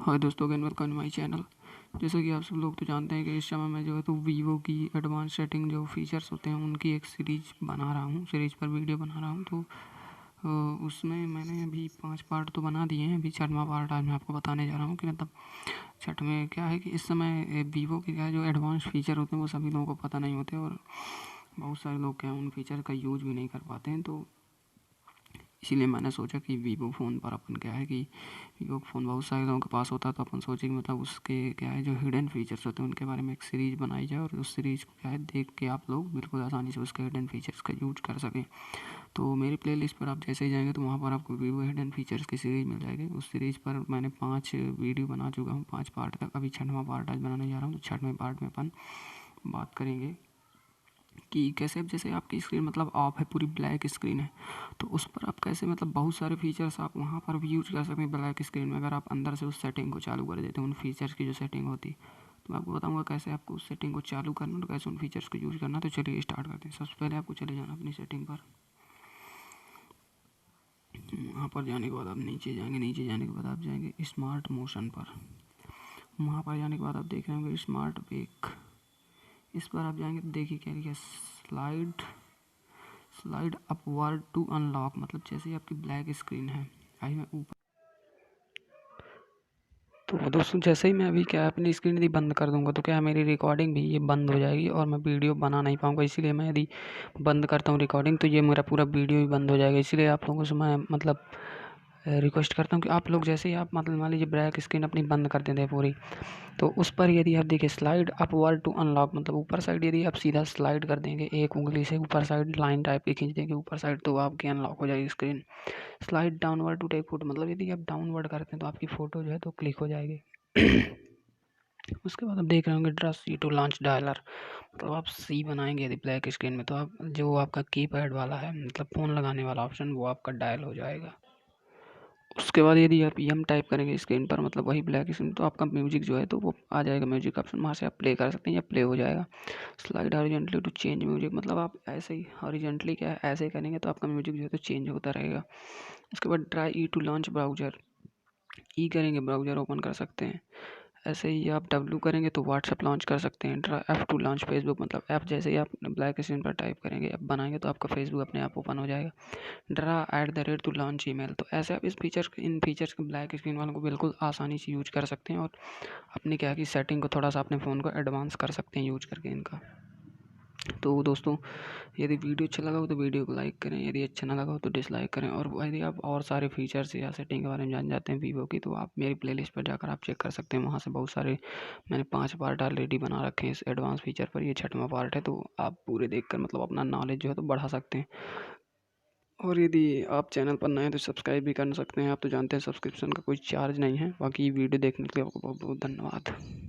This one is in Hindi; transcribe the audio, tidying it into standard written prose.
हाय दोस्तों, अगेन वेलकम माई चैनल। जैसा कि आप सब लोग तो जानते हैं कि इस समय मैं जो है तो वीवो की एडवांस सेटिंग जो फीचर्स होते हैं उनकी एक सीरीज़ बना रहा हूँ, सीरीज़ पर वीडियो बना रहा हूँ। तो उसमें मैंने अभी 5 पार्ट तो बना दिए हैं। अभी 6वां पार्ट आज मैं आपको बताने जा रहा हूँ कि मतलब 6वें क्या है कि इस समय वीवो के क्या जो एडवांस फीचर होते हैं वो सभी लोगों को पता नहीं होते और बहुत सारे लोग क्या उन फीचर का यूज़ भी नहीं कर पाते हैं। तो इसीलिए मैंने सोचा कि वीवो फ़ोन पर अपन क्या है कि वीवो फ़ोन बहुत सारे लोगों के पास होता है, तो अपन सोचे कि मतलब उसके क्या है जो हिडन फीचर्स होते हैं उनके बारे में एक सीरीज़ बनाई जाए और उस सीरीज़ को क्या है देख के आप लोग बिल्कुल आसानी से उसके हिडन फीचर्स का यूज कर सकें। तो मेरी प्लेलिस्ट पर आप जैसे ही जाएंगे तो वहाँ पर आपको वीवो हिडन फीचर्स की सीरीज़ मिल जाएगी। उस सीरीज़ पर मैंने 5 वीडियो बना चुका हूँ, 5 पार्ट तक। अभी 6वां पार्ट आज बनाने जा रहा हूँ। तो 6वें पार्ट में अपन बात करेंगे कि कैसे, अब जैसे आपकी स्क्रीन मतलब ऑफ है, पूरी ब्लैक स्क्रीन है, तो उस पर आप कैसे मतलब बहुत सारे फीचर्स आप वहाँ पर भी यूज कर सकते हैं ब्लैक स्क्रीन में। अगर आप अंदर से उस सेटिंग को चालू कर देते हैं, उन फीचर्स की जो सेटिंग होती है, तो मैं आपको बताऊंगा कैसे आपको उस सेटिंग को चालू करना और कैसे उन फीचर्स को यूज करना। तो चलिए स्टार्ट करते हैं। सबसे पहले आपको चले जाना अपनी सेटिंग पर। वहाँ पर जाने के बाद आप नीचे जाएंगे, नीचे जाने के बाद आप जाएंगे स्मार्ट मोशन पर। वहाँ पर जाने के बाद आप देख रहे होंगे स्मार्ट वेक, इस पर आप जाएंगे तो देखिए क्या लिखा है, स्लाइड अपवर्ड टू अनलॉक। मतलब जैसे ही आपकी ब्लैक स्क्रीन है, आई मैं ऊपर, तो दोस्तों जैसे ही मैं अभी क्या अपनी स्क्रीन यदि बंद कर दूंगा तो क्या मेरी रिकॉर्डिंग भी ये बंद हो जाएगी और मैं वीडियो बना नहीं पाऊंगा। इसीलिए मैं यदि बंद करता हूँ रिकॉर्डिंग तो ये मेरा पूरा वीडियो भी बंद हो जाएगा। इसीलिए आप लोगों से मैं मतलब रिक्वेस्ट करता हूँ कि आप लोग जैसे ही आप मतलब मान लीजिए ब्लैक स्क्रीन अपनी बंद कर देते हैं पूरी, तो उस पर यदि आप देखिए स्लाइड अपवर्ड टू अनलॉक, मतलब ऊपर साइड यदि आप सीधा स्लाइड कर देंगे एक उंगली से ऊपर साइड लाइन टाइप की खींच देंगे ऊपर साइड, तो आपकी अनलॉक हो जाएगी screen. Slide downward to take photo, मतलब यदि आप डाउनवर्ड करते हैं तो आपकी फ़ोटो जो है तो क्लिक हो जाएगी। उसके बाद आप देख रहे होंगे draw C to launch dialer, मतलब आप सी बनाएंगे यदि ब्लैक स्क्रीन में तो आप जो आपका कीपैड वाला है मतलब फ़ोन लगाने वाला ऑप्शन वो आपका डायल हो जाएगा। उसके बाद यदि आप यम टाइप करेंगे स्क्रीन पर, मतलब वही ब्लैक स्क्रीन, तो आपका म्यूजिक जो है तो वो आ जाएगा, म्यूजिक ऑप्शन, वहाँ से आप प्ले कर सकते हैं या प्ले हो जाएगा। Slide horizontally to change music, मतलब आप ऐसे ही हॉरिजॉन्टली क्या है ऐसे करेंगे तो आपका म्यूजिक जो है तो चेंज होता रहेगा। उसके बाद try uh to launch browser, ई करेंगे ब्राउजर ओपन कर सकते हैं। ऐसे ही आप डब्ल्यू करेंगे तो व्हाट्सएप लॉन्च कर सकते हैं। Draw F two launch Facebook, मतलब ऐप जैसे ही आप ब्लैक स्क्रीन पर टाइप करेंगे ऐप बनाएंगे तो आपका फेसबुक अपने आप ओपन हो जाएगा। ड्रा @ टू लॉन्च ईमेल, तो ऐसे आप इन फीचर्स के ब्लैक स्क्रीन वालों को बिल्कुल आसानी से यूज कर सकते हैं और अपनी क्या की सेटिंग को थोड़ा सा अपने फ़ोन को एडवांस कर सकते हैं यूज करके इनका। तो दोस्तों यदि वीडियो अच्छा लगा हो तो वीडियो को लाइक करें, यदि अच्छा ना लगा हो तो डिसलाइक करें। और यदि आप और सारे फीचर्स या सेटिंग के बारे में जान जाते हैं वीवो की, तो आप मेरी प्लेलिस्ट पर जाकर आप चेक कर सकते हैं। वहाँ से बहुत सारे मैंने 5 पार्ट ऑलरेडी बना रखे हैं इस एडवांस फीचर पर। ये 6वां पार्ट है, तो आप पूरे देखकर मतलब अपना नॉलेज जो है तो बढ़ा सकते हैं। और यदि आप चैनल पर नए हैं तो सब्सक्राइब भी कर सकते हैं। आप तो जानते हैं सब्सक्रिप्शन का कोई चार्ज नहीं है। बाकी वीडियो देखने के लिए आपको बहुत बहुत धन्यवाद।